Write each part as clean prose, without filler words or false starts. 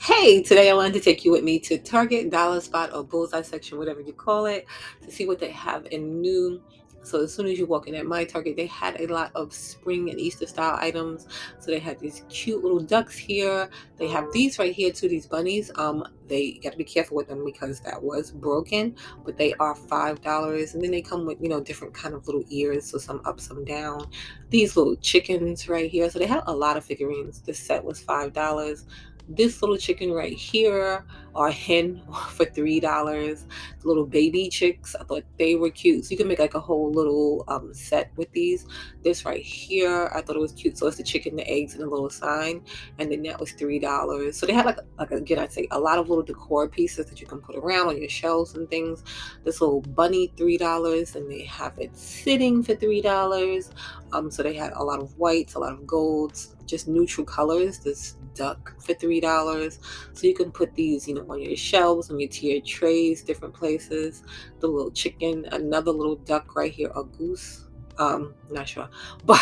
Hey, today I wanted to take you with me to Target, Dollar Spot, or Bullseye section, whatever you call it, to see what they have in new. So as soon as you walk in at my Target, they had a lot of spring and Easter style items. So they had these cute little ducks here. They have these right here too, these bunnies. They got to be careful with them because that was broken, but they are $5. And then they come with, different kind of little ears, so some up, some down. These little chickens right here. So they had a lot of figurines. This set was $5. This little chicken right here, or hen, for $3. The little baby chicks, I thought they were cute. So you can make like a whole little set with these. This right here, I thought it was cute. So it's the chicken, the eggs, and the little sign, and then that was $3. So they had like again, I'd say a lot of little decor pieces that you can put around on your shelves and things. This little bunny, $3, and they have it sitting for $3. So they had a lot of whites, a lot of golds, just neutral colors. This duck for $3. So you can put these, on your shelves, on your tiered trays, different places. The little chicken, another little duck right here, a goose. Not sure, but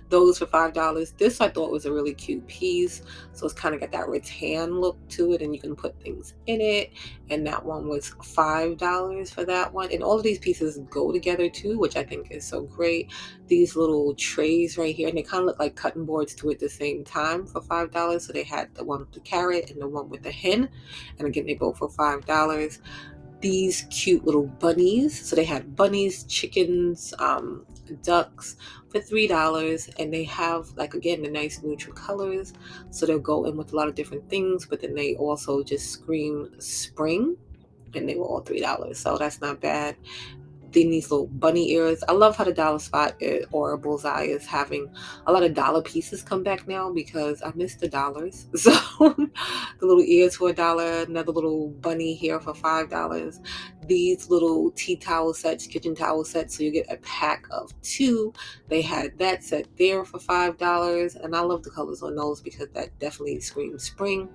those for $5. This I thought was a really cute piece. So it's kind of got that rattan look to it, and you can put things in it. And that one was $5 for that one. And all of these pieces go together too, which I think is so great. These little trays right here, and they kind of look like cutting boards too at the same time for $5. So they had the one with the carrot and the one with the hen, and again they both for $5. These cute little bunnies, so they had bunnies, chickens, ducks for $3, and they have, like, again, the nice neutral colors, so they'll go in with a lot of different things, but then they also just scream spring, and they were all $3, so that's not bad. Then these little bunny ears. I love how the Dollar Spot or Bullseye is having a lot of dollar pieces come back now because I miss the dollars. So the little ears for $1, another little bunny here for $5. These little tea towel sets, kitchen towel sets, so you get a pack of two. They had that set there for $5, and I love the colors on those because that definitely screams spring.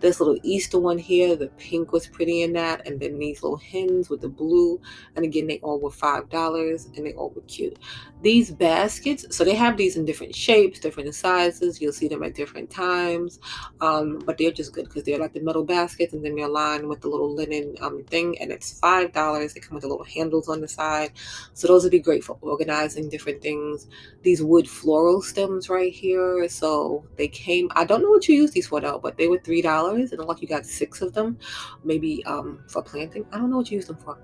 This little Easter one here, the pink was pretty in that, and then these little hens with the blue, and again they all were $5, and they all were cute. These baskets, so they have these in different shapes, different sizes. You'll see them at different times, but they're just good because they're like the metal baskets, and then they're lined with the little linen thing, and it's $5. They come with the little handles on the side, so those would be great for organizing different things. These wood floral stems right here, so they came, I don't know what you use these for though, but they were $3, and like you got six of them, maybe for planting. I don't know what you use them for.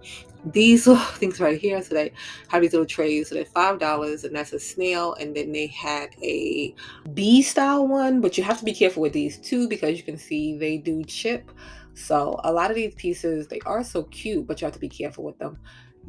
These little things right here, so they have these little trays, so they're $5, and that's a snail. And then they had a bee style one, but you have to be careful with these too because you can see they do chip. So a lot of these pieces, they are so cute, but you have to be careful with them.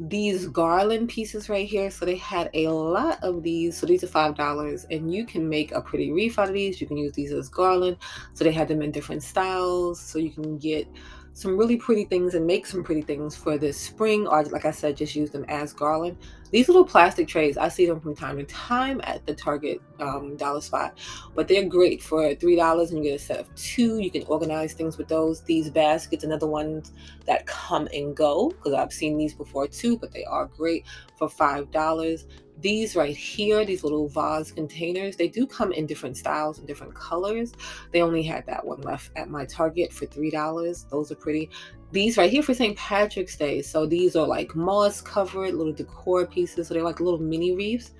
These garland pieces right here, so they had a lot of these. So these are $5, and you can make a pretty wreath out of these. You can use these as garland. So they had them in different styles, so you can get some really pretty things and make some pretty things for this spring, or like I said, just use them as garland. These little plastic trays, I see them from time to time at the Target Dollar Spot, but they're great for $3, and you get a set of two. You can organize things with those. These baskets, another ones that come and go, because I've seen these before too, but they are great for $5. These right here, these little vase containers, they do come in different styles and different colors. They only had that one left at my Target for $3. Those are pretty. These right here for St. Patrick's Day. So these are like moss covered little decor pieces. So they're like little mini wreaths.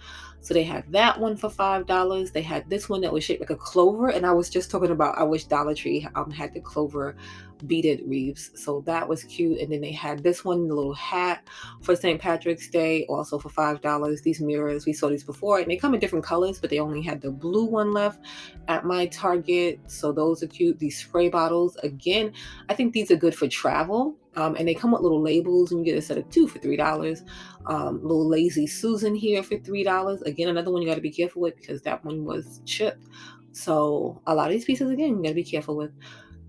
So they had that one for $5. They had this one that was shaped like a clover. And I was just talking about, I wish Dollar Tree had the clover beaded wreaths. So that was cute. And then they had this one, the little hat for St. Patrick's Day, also for $5. These mirrors, we saw these before, and they come in different colors, but they only had the blue one left at my Target. So those are cute. These spray bottles, again, I think these are good for travel. And they come with little labels, and you get a set of two for $3. Little Lazy Susan here for $3. Again, another one you got to be careful with because that one was chipped. So a lot of these pieces, again, you got to be careful with.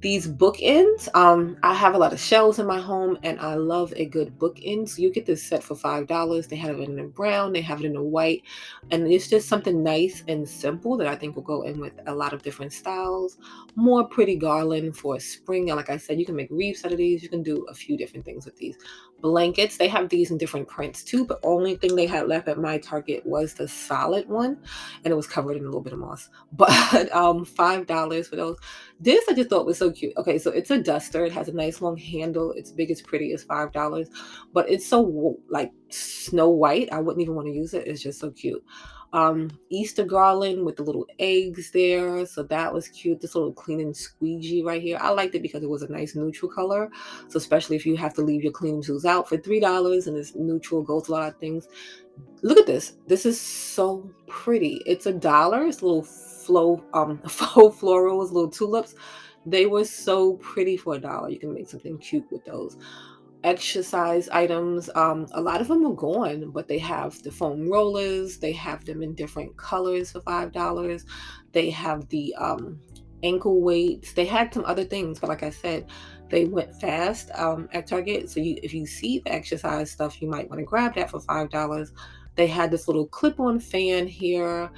These bookends, I have a lot of shelves in my home, and I love a good bookend. So you get this set for $5. They have it in a brown, they have it in a white, and it's just something nice and simple that I think will go in with a lot of different styles. More pretty garland for spring, and like I said, you can make wreaths out of these. You can do a few different things with these. blankets. They have these in different prints too, but only thing they had left at my Target was the solid one, and it was covered in a little bit of moss. But $5 for those. This I just thought was so cute. Okay, so it's a duster. It has a nice long handle. It's big, it's pretty. It's $5, but it's so like snow white. I wouldn't even want to use it. It's just so cute. Easter garland with the little eggs there, so that was cute. This little cleaning squeegee right here, I liked it because it was a nice neutral color. So especially if you have to leave your cleaning tools out for $3 and it's neutral, goes to a lot of things. Look at this. This is so pretty. It's $1. It's a little faux florals, little tulips. They were so pretty for $1. You can make something cute with those. Exercise items, a lot of them are gone, but they have the foam rollers. They have them in different colors for $5. They have the ankle weights. They had some other things, but like I said, they went fast at Target. So if you see the exercise stuff, you might want to grab that for $5. They had this little clip-on fan here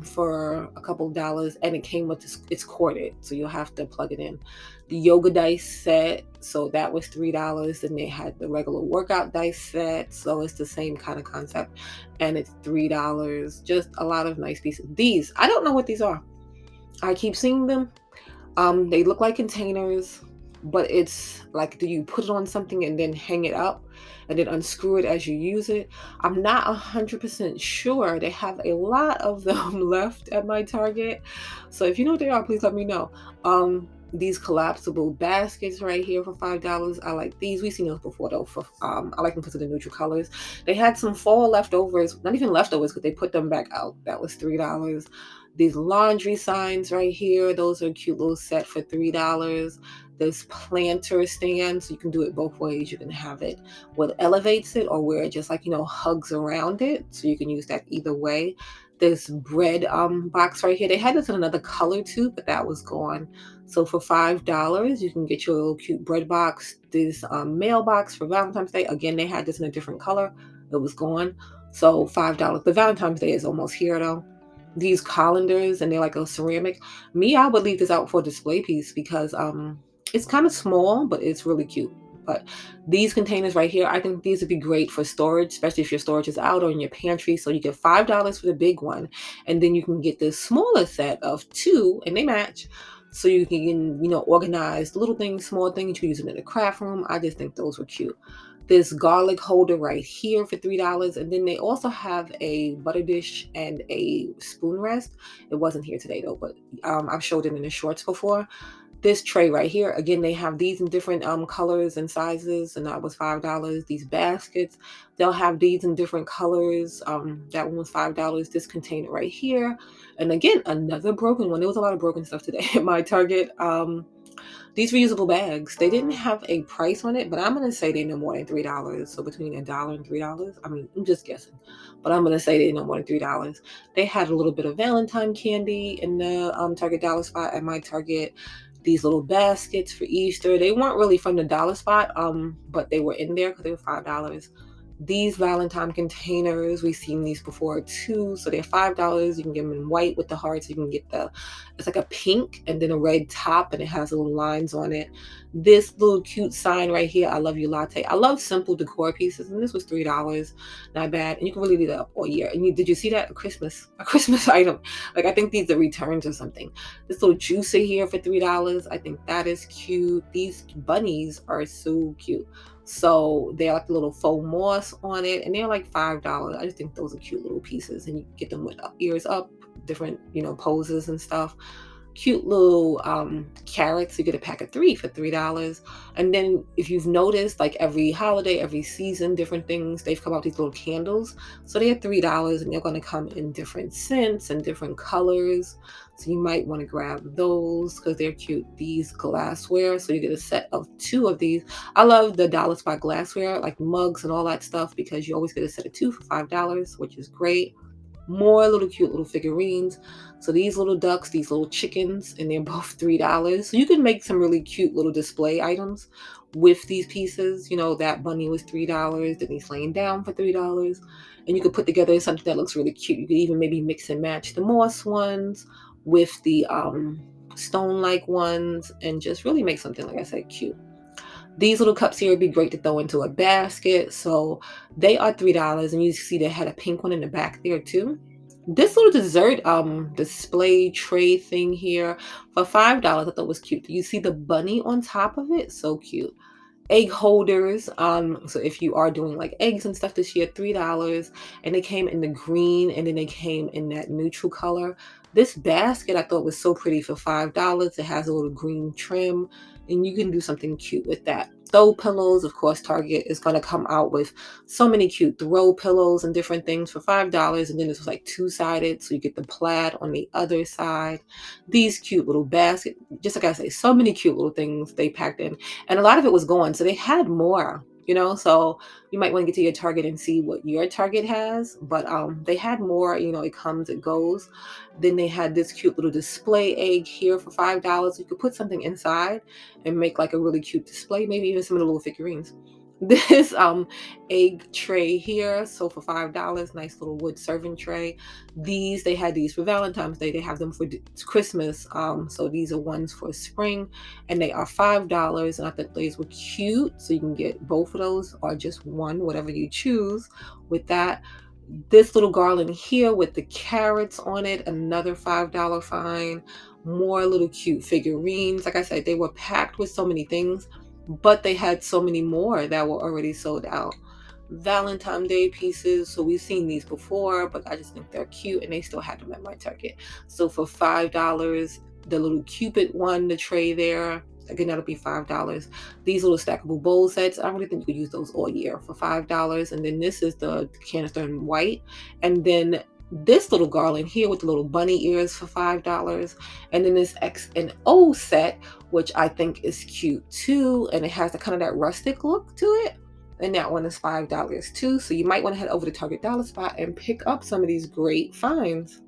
for a couple of dollars, and it came with this, it's corded, so you'll have to plug it in. The yoga dice set, so that was $3. And they had the regular workout dice set, so it's the same kind of concept, and it's $3. Just a lot of nice pieces. These, I don't know what these are. I keep seeing them. They look like containers, but it's like, do you put it on something and then hang it up and then unscrew it as you use it? I'm not 100% sure. They have a lot of them left at my Target. So if you know what they are, please let me know. These collapsible baskets right here for $5. I like these. We've seen those before though. For I like them because of the neutral colors. They had some fall leftovers, not even leftovers, because they put them back out. That was $3. These laundry signs right here, those are a cute little set for $3. This planter stand, so you can do it both ways. You can have it what elevates it, or where it just, like, hugs around it, so you can use that either way. This bread box right here, they had this in another color too, but that was gone. So for $5, you can get your little cute bread box. This mailbox for Valentine's Day, again, they had this in a different color. It was gone. So $5. The Valentine's Day is almost here though. These colanders, and they're like a ceramic. I would leave this out for a display piece because it's kind of small, but it's really cute. But these containers right here, I think these would be great for storage, especially if your storage is out or in your pantry. So you get $5 for the big one, and then you can get the smaller set of two, and they match. So you can, organize little things, small things. You can use them in the craft room. I just think those were cute. This garlic holder right here for $3. And then they also have a butter dish and a spoon rest. It wasn't here today though, but I've showed it in the shorts before. This tray right here, again, they have these in different colors and sizes, and that was $5. These baskets, they'll have these in different colors. That one was $5. This container right here, and again, another broken one. There was a lot of broken stuff today at my Target. These reusable bags, they didn't have a price on it, but I'm going to say they're no more than $3. So between $1 and $3. I mean, I'm just guessing, but I'm going to say they're no more than $3. They had a little bit of Valentine candy in the Target dollar spot at my Target. These little baskets for Easter. They weren't really from the dollar spot, but they were in there because they were $5. These Valentine containers, we've seen these before too. So they're $5. You can get them in white with the hearts. You can get it's like a pink and then a red top, and it has little lines on it. This little cute sign right here, I love you latte. I love simple decor pieces, and this was $3. Not bad. And you can really leave it up all year. And did you see that? A Christmas item. Like, I think these are returns or something. This little juicer here for $3. I think that is cute. These bunnies are so cute. So they're like a little faux moss on it, and they're like $5. I just think those are cute little pieces, and you get them with ears up, different, poses and stuff. Cute little carrots. You get a pack of 3 for $3. And then if you've noticed, like every holiday, every season, different things, they've come out with these little candles. So they're $3, and they're going to come in different scents and different colors. So you might want to grab those because they're cute. These glassware, so you get a set of 2 of these. I love the dollar spot glassware, like mugs and all that stuff, because you always get a set of 2 for $5, which is great. More little cute little figurines. So these little ducks, these little chickens, and they're both $3. So you can make some really cute little display items with these pieces. That bunny was $3, then he's laying down for $3. And you could put together something that looks really cute. You could even maybe mix and match the moss ones with the stone-like ones, and just really make something, like I said, cute. These little cups here would be great to throw into a basket. So they are $3, and you see they had a pink one in the back there too. This little dessert display tray thing here for $5 I thought was cute. You see the bunny on top of it? So cute. Egg holders. So if you are doing like eggs and stuff this year, $3. And they came in the green, and then they came in that neutral color. This basket I thought was so pretty for $5. It has a little green trim, and you can do something cute with that. Throw pillows, of course, Target is going to come out with so many cute throw pillows and different things for $5. And then this was like two-sided, so you get the plaid on the other side. These cute little baskets, just like I say, so many cute little things they packed in, and a lot of it was gone, so they had more, so you might want to get to your Target and see what your Target has, but they had more. It comes, it goes. Then they had this cute little display egg here for $5. You could put something inside and make like a really cute display, maybe even some of the little figurines. This egg tray here, so for $5, nice little wood serving tray. They had these for Valentine's Day. They have them for Christmas. So these are ones for spring, and they are $5. And I think these were cute, so you can get both of those or just one, whatever you choose with that. This little garland here with the carrots on it, another $5 fine. More little cute figurines. Like I said, they were packed with so many things, but they had so many more that were already sold out. Valentine's Day pieces. So we've seen these before, but I just think they're cute, and they still had them at my Target. So for $5, the little Cupid one, the tray there. Again, that'll be $5. These little stackable bowl sets, I really think you could use those all year for $5. And then this is the canister in white. And then this little garland here with the little bunny ears for $5. And then this X and O set, which I think is cute too. And it has the kind of that rustic look to it. And that one is $5 too. So you might want to head over to Target Dollar Spot and pick up some of these great finds.